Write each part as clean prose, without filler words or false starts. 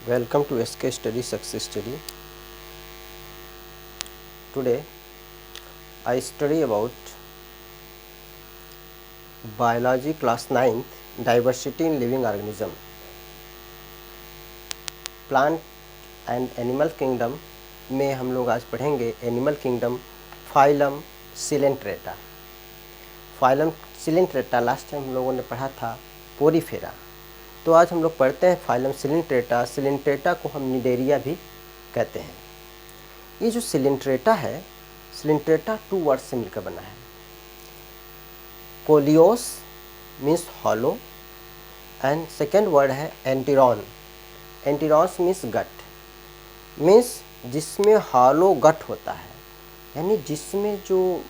Welcome to SK Study Success Study. Today I study about Biology class 9th Diversity in Living Organism. Plant and Animal Kingdom में हम लोग आज पढ़ेंगे animal kingdom phylum Coelenterata. Phylum Coelenterata last time हम लोगों ने पढ़ा था पोरीफेरा। तो आज हम लोग पढ़ते हैं फाइलम सिलेंट्रेटा। सिलेंट्रेटा को हम निडेरिया भी कहते हैं। ये जो सिलेंट्रेटा है, सिलेंट्रेटा 2 वर्ड से मिलकर बना है। Koilos means hollow and second word है enteron. Enterons means gut, means जिसमें हॉलो गट होता है, यानी जिसमें जो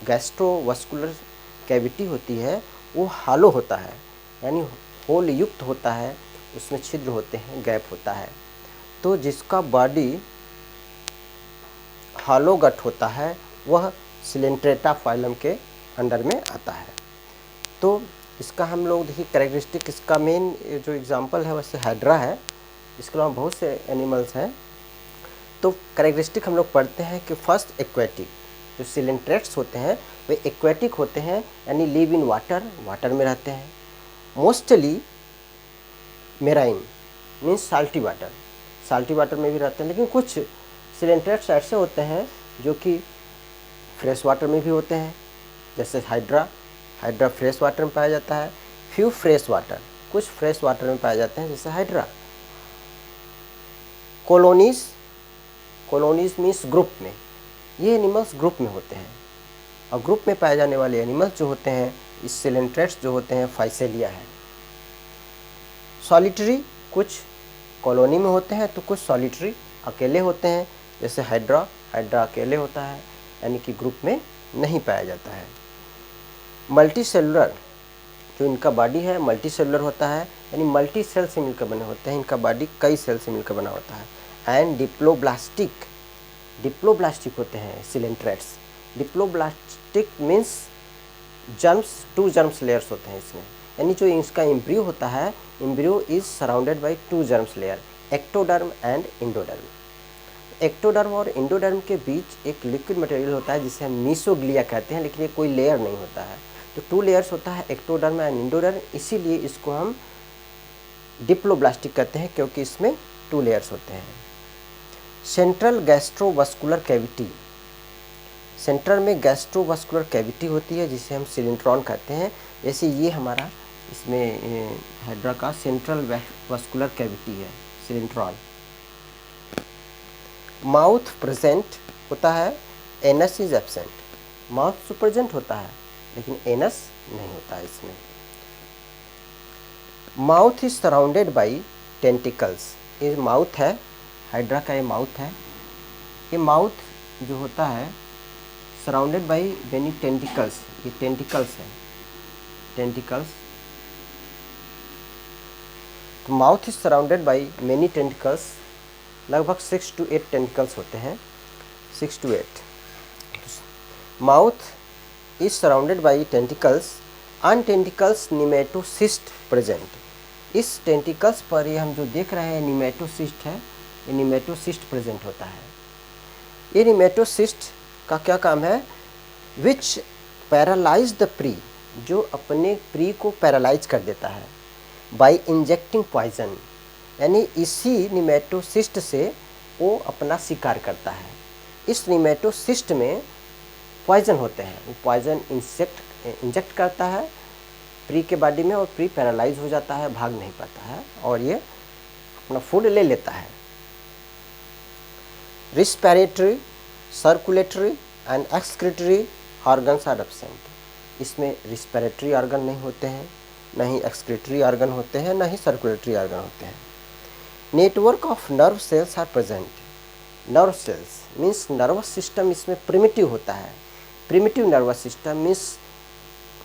गैस्ट्रोवास्कुलर कैविटी होती है वो हॉलो होता है, यानी होल युक्त होता है, उसमें छिद्र होते हैं, गैप होता है। तो जिसका बॉडी हॉलो गट होता है वह सिलेंट्रेटा फाइलम के अंडर में आता है। तो इसका हम लोग देखिए कैरेक्टरिस्टिक, इसका मेन जो एग्जांपल है वैसे हाइड्रा है, इसके अलावा बहुत से एनिमल्स हैं। तो कैरेक्टरिस्टिक हम लोग पढ़ते हैं कि फर्स्ट एक्वेटिक, जो सिलेंट्रेट्स होते हैं वे एक्वेटिक होते हैं, यानी लिव इन वाटर, वाटर में रहते हैं। Mostly marine means salty water, salty water में भी रहते हैं, लेकिन कुछ सिलेंट्रेट्स ऐसे होते हैं जो कि फ्रेश वाटर में भी होते हैं, जैसे हाइड्रा। हाइड्रा फ्रेश वाटर में पाया जाता है। फ्यू फ्रेश वाटर, कुछ फ्रेश वाटर में पाए जाते हैं, जैसे hydra. Colonies, colonies means group में, ये एनिमल्स ग्रुप में होते हैं। और ग्रुप में पाए जाने वाले एनिमल्स जो होते हैं, इस सिलेंट्रेट्स जो होते हैं, फाइसेलिया है। सॉलिटरी, कुछ कॉलोनी में होते हैं तो कुछ सॉलिटरी अकेले होते हैं, जैसे हाइड्रा। हाइड्रा अकेले होता है, यानी कि ग्रुप में नहीं पाया जाता है। मल्टी सेलुलर, जो इनका बॉडी है मल्टी सेलुलर होता है, यानी मल्टी सेल से मिलकर बने होते हैं, इनका बॉडी कई सेल से मिलकर बना होता है। एंड डिप्लोब्लास्टिक, डिप्लोब्लास्टिक होते हैं coelenterates. Diploblastic means germs, 2 germs layers होते हैं इसमें, यानी जो इसका एम्ब्रियो होता है, embryo is surrounded by 2 germs layer, ectoderm and endoderm. Ectoderm और इंडोडर्म के बीच एक लिक्विड मटेरियल होता है जिसे हम मीसोग्लिया कहते हैं, लेकिन ये कोई लेयर नहीं होता है। तो 2 लेयर्स होता है, एक्टोडर्म एंड इंडोडर्म, इसीलिए इसको हम डिप्लोब्लास्टिक कहते हैं, क्योंकि इसमें 2 लेयर्स होते हैं। सेंट्रल गैस्ट्रोवास्कुलर कैविटी, सेंटर में गैस्ट्रोवास्कुलर कैविटी होती है जिसे हम सिलेंट्रॉन कहते हैं। जैसे ये हमारा इसमें हाइड्रा का सेंट्रल वास्कुलर कैविटी है, सिलेंट्रॉन। माउथ प्रेजेंट होता है, एनस इज एब्सेंट। माउथ तो प्रेजेंट होता है लेकिन एनस नहीं होता है इसमें। Mouth is surrounded by tentacles, ये माउथ है, हाइड्रा का ये माउथ है। ये माउथ जो होता है सराउंडेड बाई मेनी टेंटिकल्स, ये टेंटिकल्स है, टेंटिकल्स। तो mouth is surrounded by many tentacles, लगभग 6 to 8 टेंटिकल्स होते हैं, 6 to 8। Mouth is surrounded by tentacles, on tentacles nematocyst present. इस टेंटिकल्स पर ये हम जो देख रहे हैं निमेटोसिस्ट है, ये निमेटोसिस्ट प्रेजेंट होता है। ये निमेटोसिस्ट का क्या काम है? विच पैरालाइज द प्री, जो अपने प्री को पैरालाइज कर देता है, बाई इंजेक्टिंग पॉइजन, यानी इसी निमेटोसिस्ट से वो अपना शिकार करता है। इस निमेटोसिस्ट में पॉइजन होते हैं, वो पॉइजन इंजेक्ट करता है प्री के बॉडी में, और प्री पैरालाइज हो जाता है, भाग नहीं पाता है, और ये अपना फूड ले लेता है। Respiratory, circulatory and excretory organs are absent. इसमें रिस्पिरेटरी ऑर्गन नहीं होते हैं, न ही एक्सक्रीटरी ऑर्गन होते हैं, न ही सर्कुलेटरी ऑर्गन होते हैं। Network of nerve cells are present. Nerve cells means nervous system इसमें प्रिमिटिव होता है। Primitive nervous system means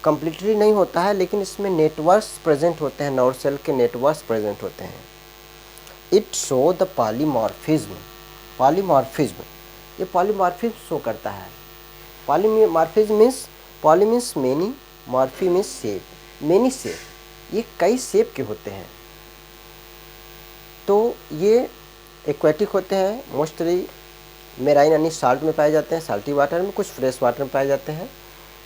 completely नहीं होता है, लेकिन इसमें नेटवर्क्स प्रेजेंट होते हैं, नर्व सेल के नेटवर्क्स प्रेजेंट होते हैं। It show the polymorphism, polymorphism, ये पॉलीमॉर्फिज्म शो करता है। Polymorphism means, poly means many, morphy means shape, many shape, ये कई शेप के होते हैं। ये एक्वेटिक होते हैं, मोस्टली मेराइन यानी साल्ट में पाए जाते हैं, साल्टी वाटर में, कुछ फ्रेश वाटर में पाए जाते हैं।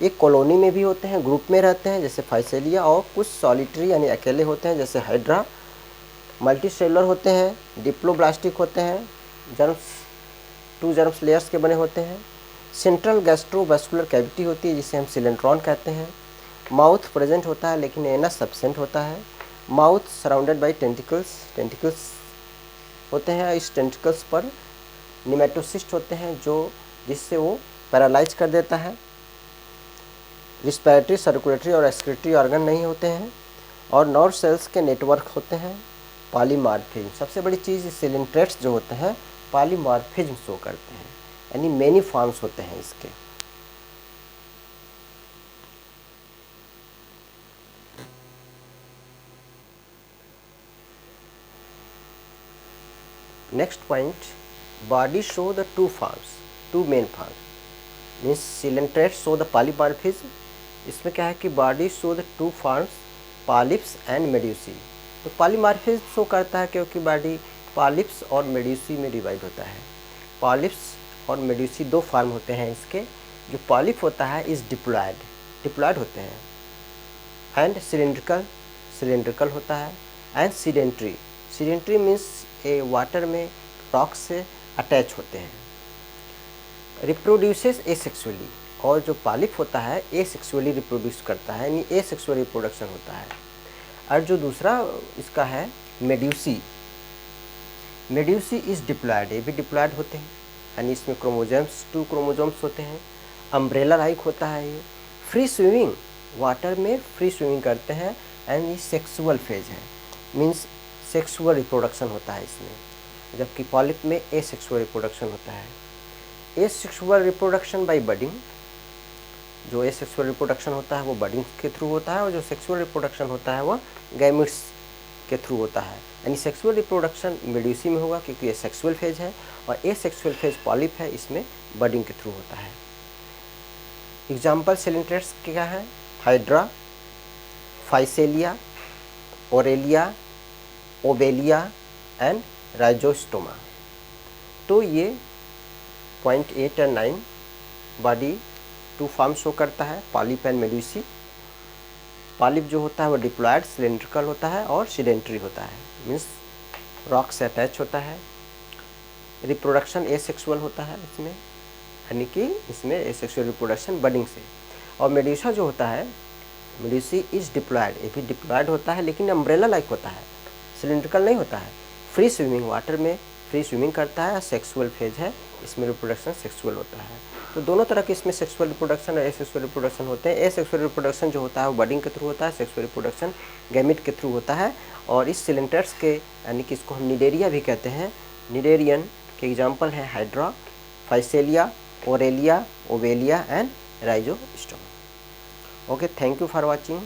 ये कॉलोनी में भी होते हैं, ग्रुप में रहते हैं जैसे फाइसेलिया, और कुछ सॉलिटरी यानी अकेले होते हैं जैसे हाइड्रा। मल्टी सेलुलर होते हैं, डिप्लोब्लास्टिक होते हैं, जर्म्स 2 जर्म्स लेयर्स के बने होते हैं। सेंट्रल गैस्ट्रोवास्कुलर कैविटी होती है जिसे हम सिलेंट्रॉन कहते हैं। माउथ प्रेजेंट होता है लेकिन एनस एब्सेंट होता है। Mouth surrounded by tentacles, tentacles होते हैं, इस टेंटिकल्स पर निमेटोसिस्ट होते हैं जिससे वो पैरालाइज कर देता है। रिस्पिरेटरी, सर्कुलेटरी और एक्सक्रीटरी ऑर्गन नहीं होते हैं, और नर्व सेल्स के नेटवर्क होते हैं। पॉलीमॉर्फिज्म, सबसे बड़ी चीज़ सिलिंट्रेट्स जो होते हैं पॉलीमॉर्फिज्म शो करते हैं, यानी मेनी फॉर्म्स होते हैं इसके। Next point, body show the 2 forms, 2 main forms, means coelenterates show the polymorphism. इसमें क्या है कि body show the 2 forms, polyps and medusae. तो पॉलीमॉर्फिज्म शो करता है क्योंकि बॉडी पॉलिप्स और मेड्यूसी में डिवाइड होता है। पॉलिप्स और मेड्यूसी 2 फॉर्म होते हैं इसके। जो पॉलिप होता है इज डिप्लॉयड, डिप्लॉयड होते हैं, एंड सिलिंड्रिकल, सिलिंड्रिकल होता है, and sedentary, sedentary means A water में रॉक से अटैच होते हैं। रिप्रोड्यूसेस एसेक्सुअली, और जो पॉलिप होता है एसेक्सुअली रिप्रोड्यूस करता है, यानी एसेक्सुअल रिप्रोडक्शन होता है। और जो दूसरा इसका है मेड्यूसी, मेड्यूसी इज डिप्लॉयड, ये भी डिप्लॉयड होते हैं, यानी इसमें क्रोमोजोम्स 2 क्रोमोजोम्स होते हैं। अम्ब्रेला लाइक होता है ये। फ्री स्विमिंग, वाटर में फ्री स्विमिंग करते हैं, एंड ये सेक्सुअल फेज है, मीन्स सेक्सुअल रिप्रोडक्शन होता है इसमें, जबकि पॉलिप में एसेक्सुअल रिप्रोडक्शन होता है। एसेक्सुअल रिप्रोडक्शन बाय बडिंग, जो एसेक्सुअल रिप्रोडक्शन होता है वो बडिंग के थ्रू होता है, और जो सेक्सुअल रिप्रोडक्शन होता है वो गैमेट्स के थ्रू होता है। यानी सेक्सुअल रिप्रोडक्शन मेड्यूसी में होगा क्योंकि ये सेक्सुअल फेज है, और एसेक्सुअल फेज पॉलिप है, इसमें बडिंग के थ्रू होता है। एग्जाम्पल सिलिंट्रेट्स क्या है? Hydra, physalia, aurelia, obelia and rhizostoma. तो ये पॉइंट 8 और 9 बॉडी 2 फॉर्म शो करता है, पॉलिप एंड मेड्यूसी। पॉलिप जो होता है वो डिप्लॉयड, सिलिंड्रिकल होता है और सीडेंट्री होता है, मीन्स रॉक से अटैच होता है। रिप्रोडक्शन एसेक्सुअल होता है इसमें, यानी कि इसमें एसेक्सुअल रिप्रोडक्शन बडिंग से। और मेड्यूसा जो होता है, मेड्यूसी इज डिप्लॉयड, ये भी डिप्लॉयड होता है लेकिन अम्ब्रेला लाइक होता है, सिलिंड्रिकल नहीं होता है। फ्री स्विमिंग, वाटर में फ्री स्विमिंग करता है, सेक्सुअल फेज है, इसमें रिप्रोडक्शन सेक्सुअल होता है। तो दोनों तरह के इसमें सेक्सुअल रिप्रोडक्शन और एसेक्सुअल रिप्रोडक्शन होते हैं। एसेक्सुअल रिप्रोडक्शन जो होता है वो बडिंग के थ्रू होता है, सेक्सुअल रिप्रोडक्शन गैमेट के थ्रू होता है। और इस सिलेंट्रेट्स के, यानी कि इसको हम निडेरिया भी कहते हैं, निडेरियन के एग्जाम्पल हैं hydra, physalia, aurelia, obelia and rhizostoma. Okay, thank you for watching.